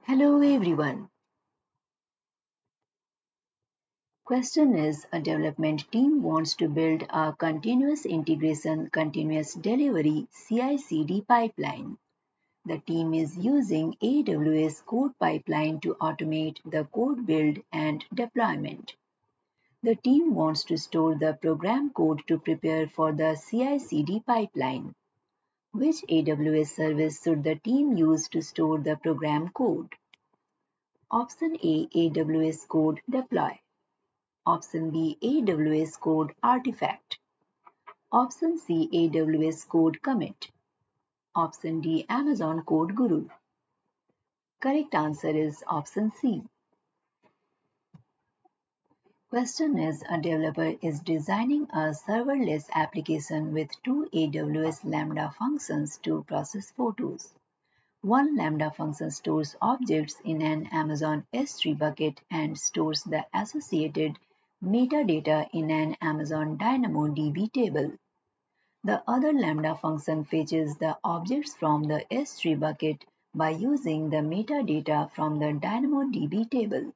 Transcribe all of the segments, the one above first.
Hello everyone. Question is a development team wants to build a continuous integration, continuous delivery CI/CD pipeline. The team is using AWS code pipeline to automate the code build and deployment. The team wants to store the program code to prepare for the CI/CD pipeline. Which AWS service should the team use to store the program code? Option A, AWS Code Deploy. Option B, AWS Code Artifact. Option C, AWS Code Commit. Option D, Amazon Code Guru. Correct answer is option C. Question is a developer is designing a serverless application with two AWS Lambda functions to process photos. One Lambda function stores objects in an Amazon S3 bucket and stores the associated metadata in an Amazon DynamoDB table. The other Lambda function fetches the objects from the S3 bucket by using the metadata from the DynamoDB table.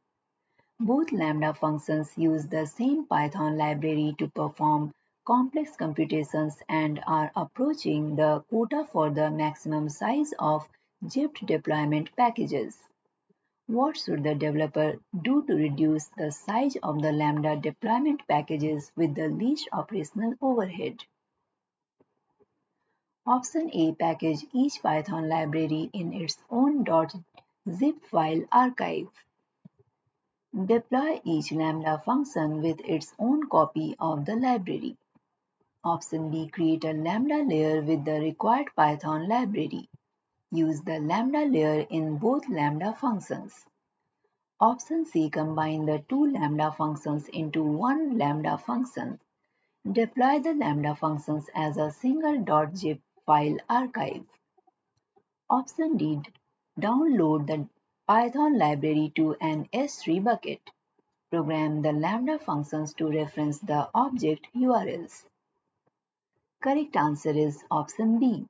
Both Lambda functions use the same Python library to perform complex computations and are approaching the quota for the maximum size of zipped deployment packages. What should the developer do to reduce the size of the Lambda deployment packages with the least operational overhead? Option A, package each Python library in its own .zip file archive. Deploy each Lambda function with its own copy of the library. Option B, create a Lambda layer with the required Python library. Use the Lambda layer in both Lambda functions. Option C, combine the two Lambda functions into one Lambda function. Deploy the Lambda functions as a single .zip file archive. Option D, download the Python library to an S3 bucket. Program the Lambda functions to reference the object URLs. Correct answer is option B.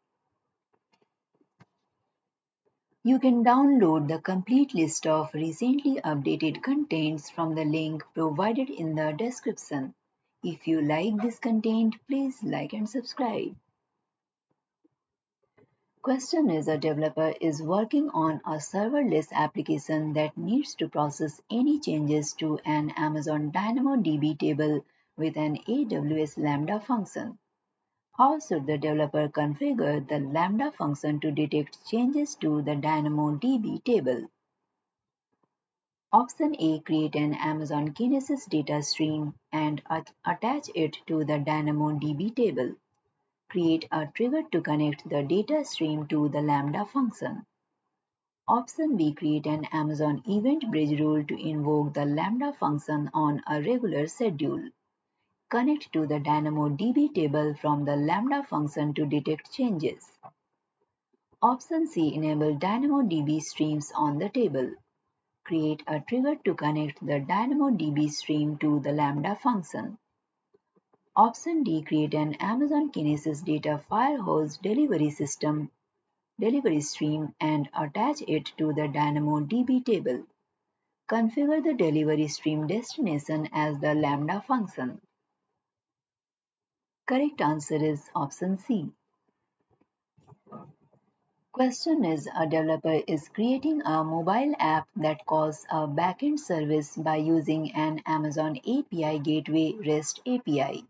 You can download the complete list of recently updated contents from the link provided in the description. If you like this content, please like and subscribe. Question is a developer is working on a serverless application that needs to process any changes to an Amazon DynamoDB table with an AWS Lambda function. How should the developer configure the Lambda function to detect changes to the DynamoDB table? Option A, create an Amazon Kinesis data stream and attach it to the DynamoDB table. Create a trigger to connect the data stream to the Lambda function. Option B, create an Amazon Event Bridge rule to invoke the Lambda function on a regular schedule. Connect to the DynamoDB table from the Lambda function to detect changes. Option C, enable DynamoDB streams on the table. Create a trigger to connect the DynamoDB stream to the Lambda function. Option D, create an Amazon Kinesis data firehose delivery stream and attach it to the DynamoDB table. Configure the delivery stream destination as the Lambda function. Correct answer is option C. Question is a developer is creating a mobile app that calls a backend service by using an Amazon API Gateway REST API.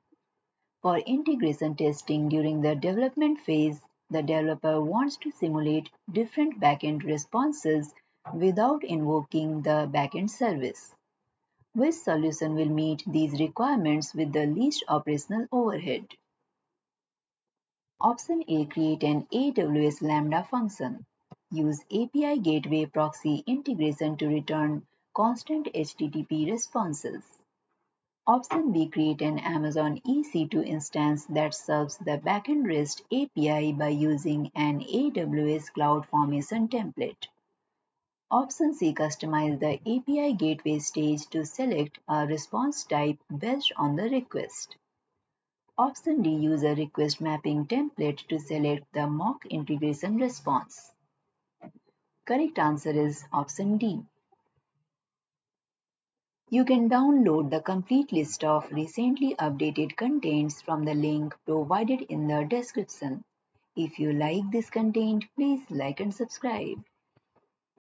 For integration testing during the development phase, the developer wants to simulate different backend responses without invoking the backend service. Which solution will meet these requirements with the least operational overhead? Option A, create an AWS Lambda function. Use API Gateway Proxy integration to return constant HTTP responses. Option B, create an Amazon EC2 instance that serves the backend REST API by using an AWS CloudFormation template. Option C, customize the API Gateway stage to select a response type based on the request. Option D, use a request mapping template to select the mock integration response. Correct answer is option D. You can download the complete list of recently updated contents from the link provided in the description. If you like this content, please like and subscribe.